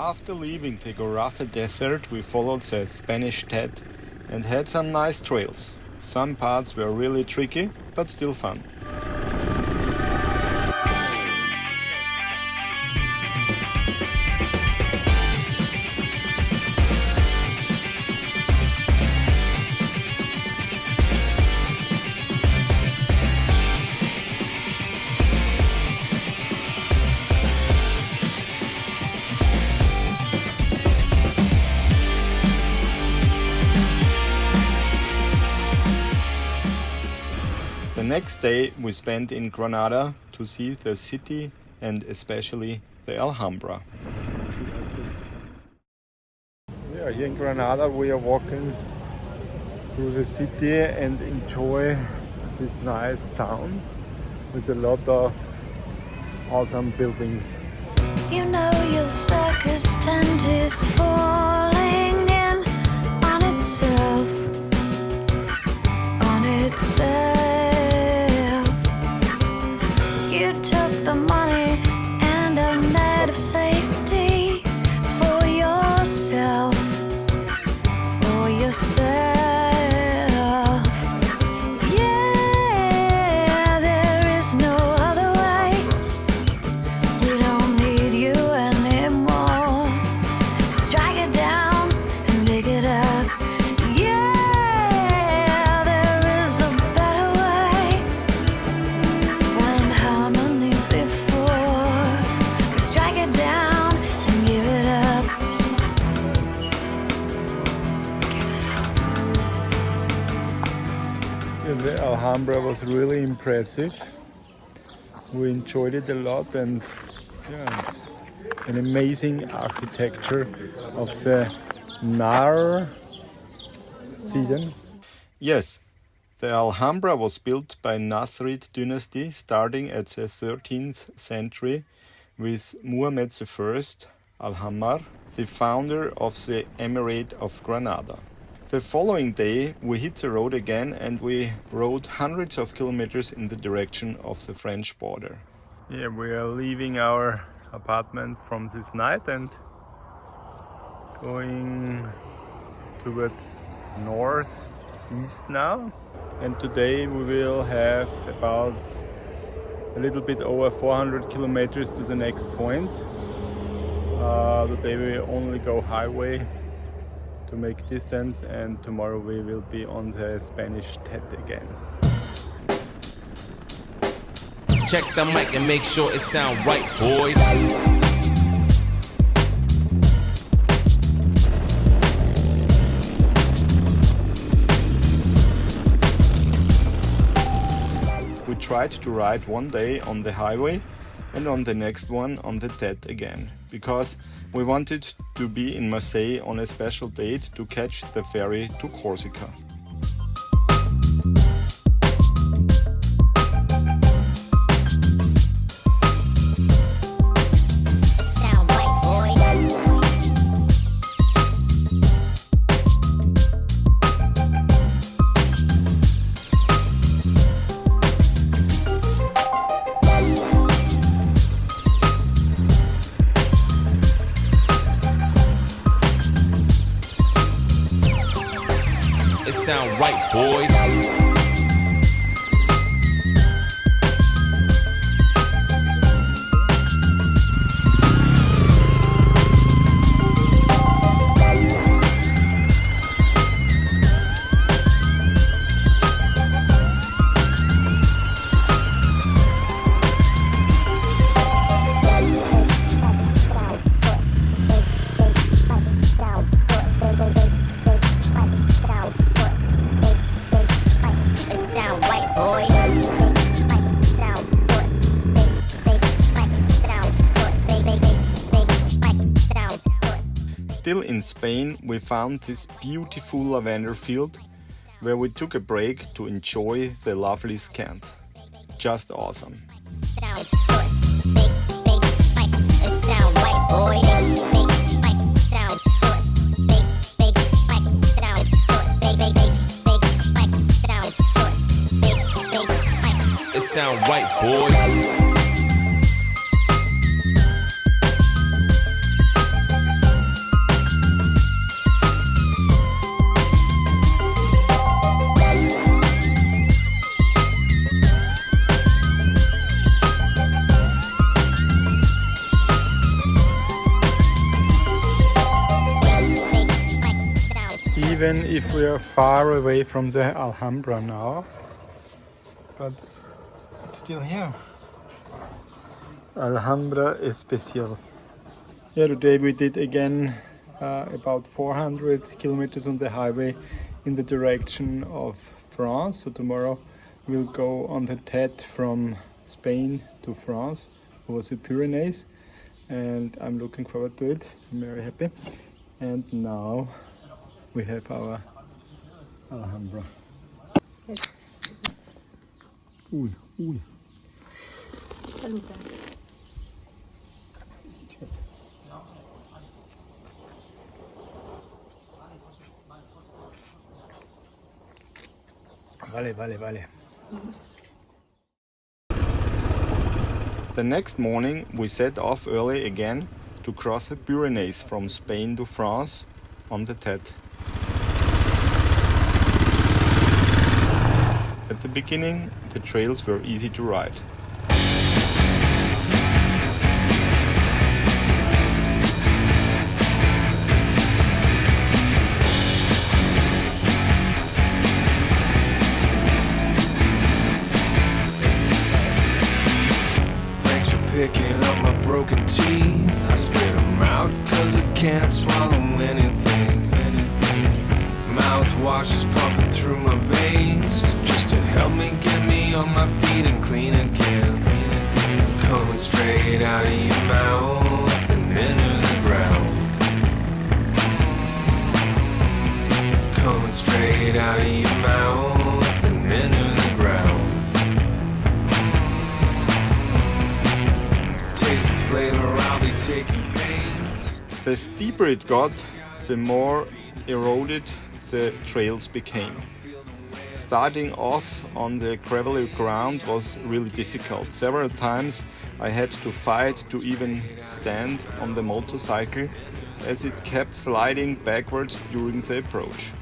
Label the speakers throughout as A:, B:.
A: After leaving the Garrafa Desert, we followed the Spanish Tet and had some nice trails. Some parts were really tricky, but still fun. The next day we spent in Granada to see the city and especially the Alhambra. Yeah, here in Granada we are walking through the city and enjoy this nice town with a lot of awesome buildings.
B: You know your circus tent is falling in on itself, on itself. You took the money and a net of safety for yourself, for yourself. Yeah, there is no other way. We don't need you anymore. Strike it down and dig it up. Yeah, there is a better way. Find harmony before we strike it down and give it up. Give it up.
A: Yeah, the Alhambra was really impressive. We enjoyed it a lot, and yeah, it's an amazing architecture of the Nar. See them? Yes, the Alhambra was built by Nasrid dynasty starting at the 13th century with Muhammad I Al-Hammar, the founder of the Emirate of Granada. The following day we hit the road again and we rode hundreds of kilometers in the direction of the French border. Yeah, we are leaving our apartment from this night and going towards northeast now. And today we will have about a little bit over 400 kilometers to the next point. Today we only go highway to make distance, and tomorrow we will be on the Spanish Tet again.
C: Check the mic and make sure it sound right, boys.
A: We tried to ride one day on the highway and on the next one on the Tet again, because we wanted to be in Marseille on a special date to catch the ferry to Corsica.
C: It sound right, boys.
A: Still in Spain, we found this beautiful lavender field where we took a break to enjoy the lovely scent. Just awesome.
C: It sound right, boys.
A: imagine if we are far away from the Alhambra now, but it's still here. Alhambra Especial. Yeah, today we did again about 400 kilometers on the highway in the direction of France. So tomorrow we'll go on the TED from Spain to France over the Pyrenees, and I'm looking forward to it. I'm very happy. And now we have our Alhambra. Uy, uy. Cheers. Vale. The next morning we set off early again to cross the Pyrenees from Spain to France on the TED. At the beginning, the trails were easy to ride.
D: Picking up my broken teeth, I spit them out cause I can't swallow anything. Mouthwash is pumping through my veins just to help me get me on my feet and clean again. Coming straight out of your mouth and into the ground. Coming straight out of your mouth and into the ground. Taste the flavor, I'll be taking pains.
A: The steeper it got, the more eroded the trails became. Starting off on the gravelly ground was really difficult. Several times I had to fight to even stand on the motorcycle as it kept sliding backwards during the approach.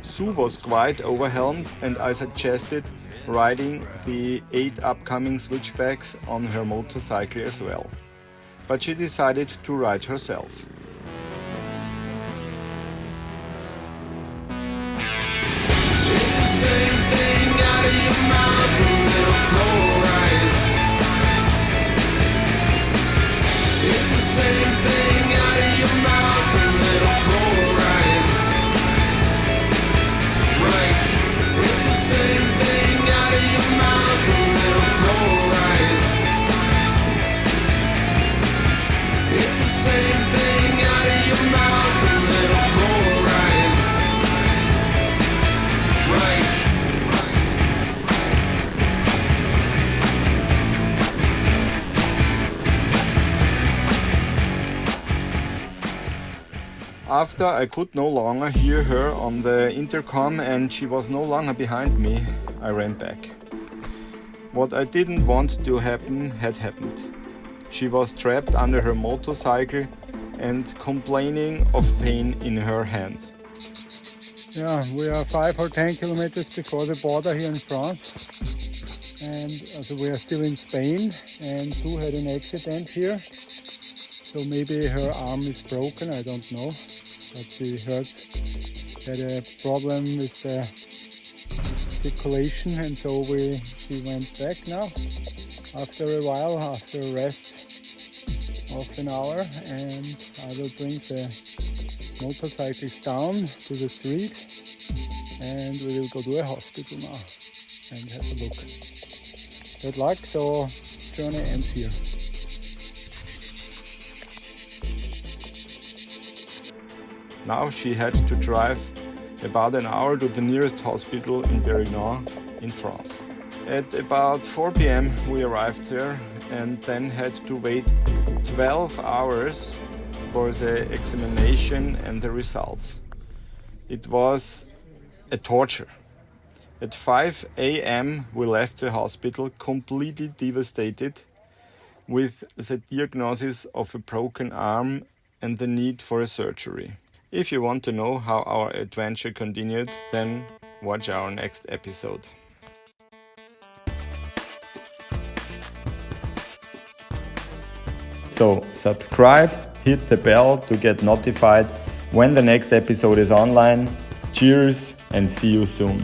A: Sue was quite overwhelmed, and I suggested riding the 8 upcoming switchbacks on her motorcycle as well. But she decided to ride herself.
D: It's the same thing out of your mouth, a little flow right. It's the same thing out of your mouth, a little flow right. Right. It's the same thing out of your mouth, a little flow right. It's the same thing out of your mouth, a little flow right. Right.
A: After I could no longer hear her on the intercom and she was no longer behind me, I ran back. What I didn't want to happen had happened. She was trapped under her motorcycle and complaining of pain in her hand. Yeah, we are 5 or 10 kilometers before the border here in France. And also we are still in Spain, and Sue had an accident here. So maybe her arm is broken, I don't know. But she had a problem with the circulation, and so she went back now after a while, after a rest of an hour, and I will bring the motorcycles down to the street and we will go to a hospital now and have a look. Good luck, so journey ends here. Now she had to drive about an hour to the nearest hospital in Pyrenees in France. At about 4 p.m. we arrived there and then had to wait 12 hours for the examination and the results. It was a torture. At 5 a.m. we left the hospital completely devastated with the diagnosis of a broken arm and the need for a surgery. If you want to know how our adventure continued, then watch our next episode. So subscribe, hit the bell to get notified when the next episode is online, Cheers and see you soon.